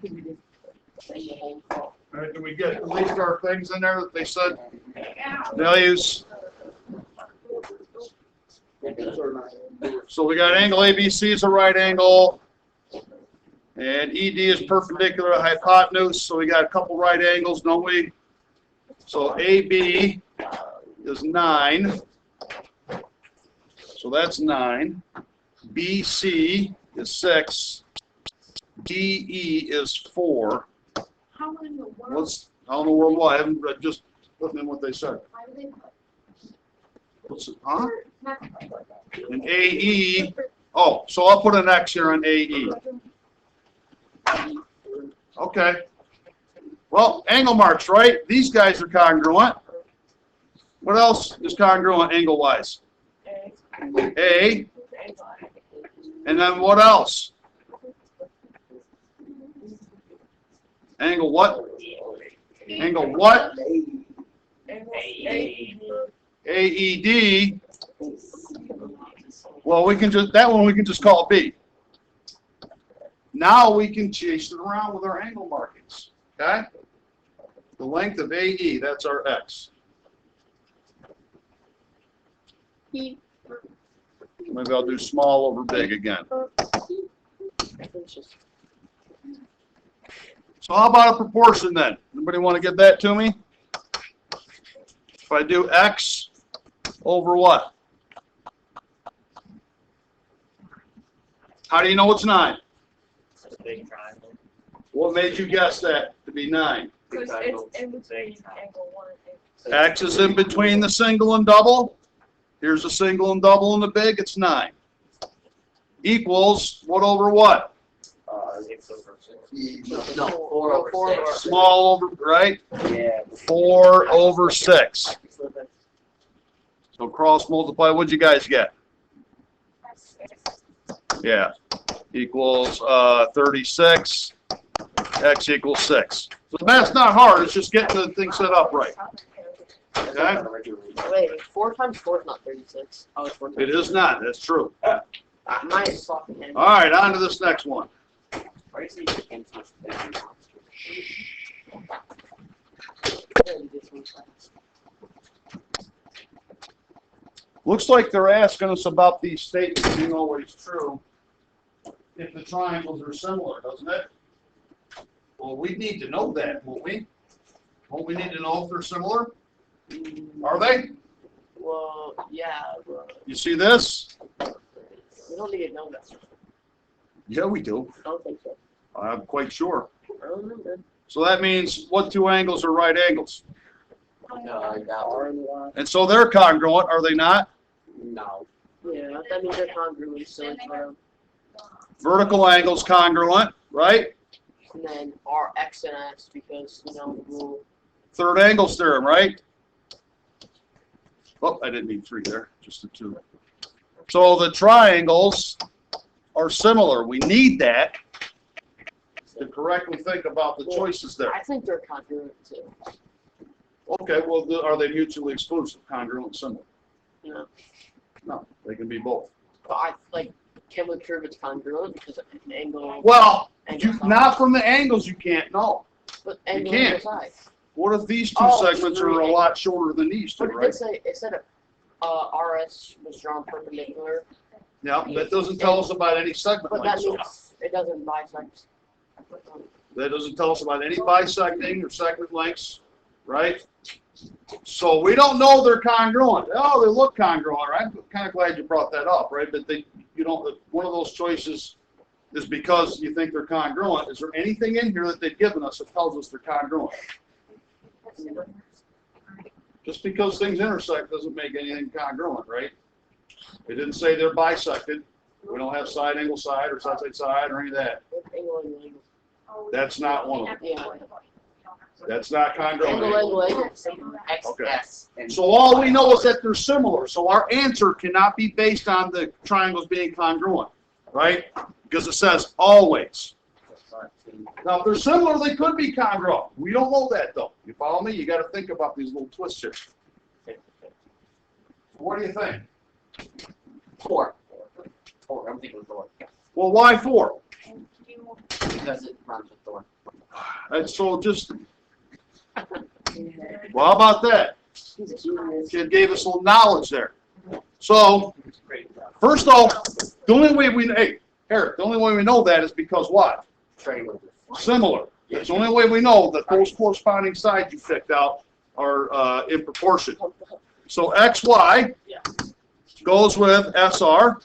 All right, do we get at least our things in there that they said? Values. So we got angle ABC is a right angle, and ED is perpendicular to hypotenuse. So we got a couple right angles, don't we? So AB is 9. So that's 9. BC is 6. DE is 4. How in the world? What's, I don't know where, what, I haven't read, just putting in what they said. Why do they put? What's it, huh? Not- And AE, oh, so I'll put an X here on AE. Okay. Well, angle marks, right? These guys are congruent. What else is congruent angle-wise? A. And then what else? Angle what? Angle what? AED. Well, we can just, that one we can just call B. Now we can chase it around with our angle markings, okay? The length of AE, that's our X. Maybe I'll do small over big again. So how about a proportion then? Anybody want to get that to me? If I do X over what? How do you know it's 9? Big triangle. What made you guess that to be 9? Because it's in between angle 1 and X is in between the single and double. Here's the single and double and the big, it's 9. Equals what over what? 6 over 6. No, 4 over 6. Small over, right? Yeah. 4 over 6. So cross multiply, what'd you guys get? Yeah, equals 36. X equals 6. So that's not hard, it's just getting the thing set up right. Okay? Wait, 4 times 4 is not 36. Oh, it's 4 times It is not, that's true. Mine is sloppy hand. All right, on to this next one. Looks like they're asking us about these statements being always true if the triangles are similar, doesn't it? Well, we need to know that, won't we? Won't we need to know if they're similar? Are they? Well, yeah, but You see this? we don't need to know that. Yeah, we do. I don't think so. I'm quite sure. I don't remember. So that means what two angles are right angles? I got R and Y. And so they're congruent, are they not? No. Yeah, that means they're congruent, so it's Vertical angles congruent, right? and then R, X, and S because, rule. Third angles theorem, right? Oh, I didn't need 3 there, just the 2. So the triangles are similar. We need that to correctly think about the choices there. I think they're congruent too. Okay, well, are they mutually exclusive, congruent and similar? No. No, they can be both. But can we prove it's congruent because an angle? Well, angle side. not from the angles you can't know. But angle can't. angle side. What if these two Oh, segments are a lot shorter than these two, But right? it said RS was drawn perpendicular, Yeah, that doesn't tell us about any segment but that lengths. means it doesn't bisect. That doesn't tell us about any bisecting or segment lengths, right? So we don't know they're congruent. Oh, they look congruent, right? I'm kind of glad you brought that up, right? But one of those choices is because you think they're congruent. Is there anything in here that they've given us that tells us they're congruent? Just because things intersect doesn't make anything congruent, right? They didn't say they're bisected. We don't have side angle side or side side side or any of that. Angle angle angle. That's not one of them. Yeah. That's not congruent. Angle angle angle. X Okay. S. So all we know is that they're similar. So our answer cannot be based on the triangles being congruent, right? Because it says always. Now, if they're similar, they could be congruent. We don't know that, though. You follow me? You got to think about these little twists here. What do you think? 4. 4. I'm thinking 4. Well, why 4? Because it runs with Thor. And so just, well, how about that? He's a genius. Kid gave us a little knowledge there. So, first off, the only way we, hey, Eric, the only way we know that is because what? Triangle. Similar. That's the only way we know that those corresponding sides you picked out are in proportion. So XY goes with SR,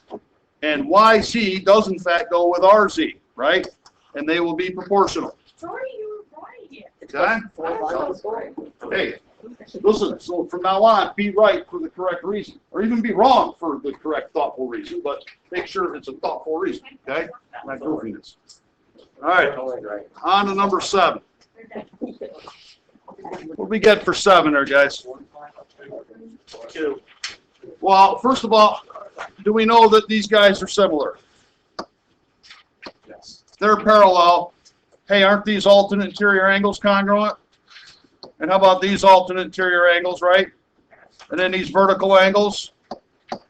and YZ does in fact go with RZ, right? And they will be proportional. Sorry, you were right here. Okay? Four lines of Thor. Hey, listen, so from now on, be right for the correct reason, or even be wrong for the correct, thoughtful reason, but make sure it's a thoughtful reason, okay? Not goofiness. All right, on to number 7. What do we get for 7 there, guys? 2. Well, first of all, do we know that these guys are similar? Yes. They're parallel. Hey, aren't these alternate interior angles congruent? And how about these alternate interior angles, right? And then these vertical angles.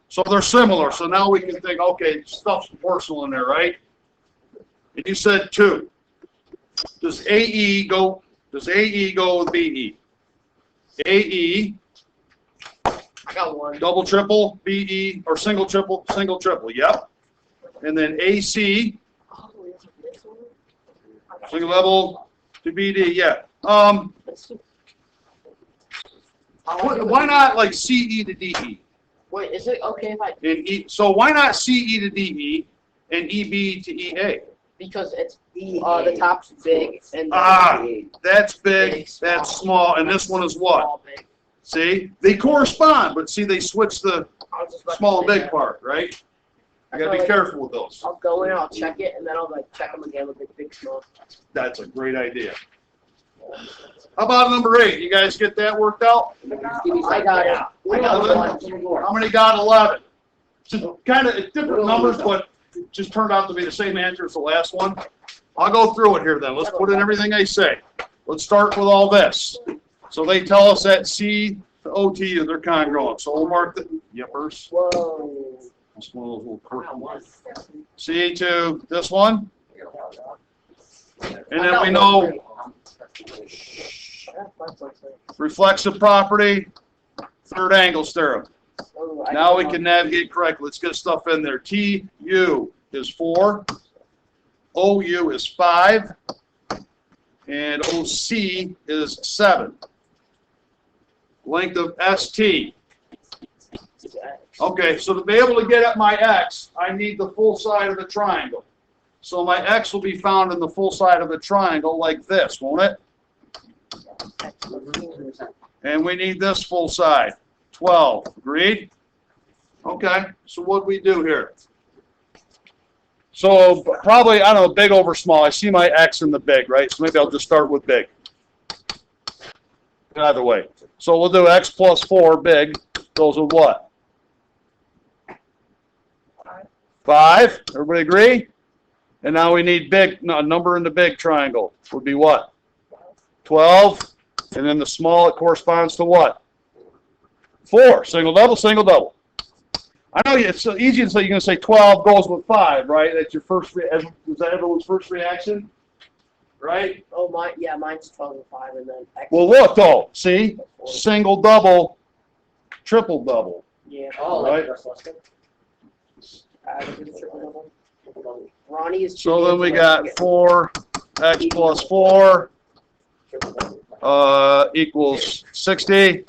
So they're similar. So now we can think, okay, stuff's proportional in there, right? And you said 2. Does AE go with BE? AE, I got one. double, triple, BE, or single, triple, yep. And then AC, Oh, is it this one? single level to BD, yeah. Let's do- Why not like CE to DE? Wait, is it okay if I? And so why not CE to DE and EB to EA? Because it's the top's big and Ah. the That's big, that's small, and this one is what? small, big. See? They correspond, but see, they switch the I was just about to small and say big that. part, right? You I gotta feel be like careful with those. I'll go in, I'll check it, and then I'll like check them again with big, small. That's a great idea. How about number 8? You guys get that worked out? I got it. I got one. How many got 11? Just kind of different numbers, but it just turned out to be the same answer as the last one. I'll go through it here then. Let's put in everything they say. Let's start with all this. So they tell us that C to OT they're congruent. So we'll mark the yippers. Whoa. This one of those little quirky ones. C to this one. And then we know reflexive property, third angle theorem. Now we can navigate correctly. Let's get stuff in there. TU is 4. OU is 5. And OC is 7. Length of ST. Okay, so to be able to get at my X, I need the full side of the triangle. So my X will be found in the full side of the triangle like this, won't it? And we need this full side, 12. Agreed? Okay, so what do we do here? So probably, I don't know, big over small. I see my X in the big, right? So maybe I'll just start with big. Either way. So we'll do X plus 4, big, goes with what? 5. Everybody agree? And now we need big, no, a number in the big triangle would be what? 12. And then the small, it corresponds to what? 4. Single, double, single, double. I know it's so easy to say you're going to say 12 goes with 5, right? That's your first, was that everyone's first reaction? Right? Oh, mine's 12 and 5, and then X. Well, look though, see? Single, double, triple, double. Yeah. Oh, Right. Triple double. Ronnie is. So then we got 4x plus 4 equals 60.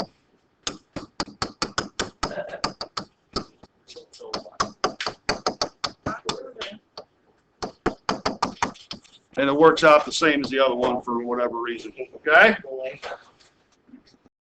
And it works out the same as the other one for whatever reason, okay?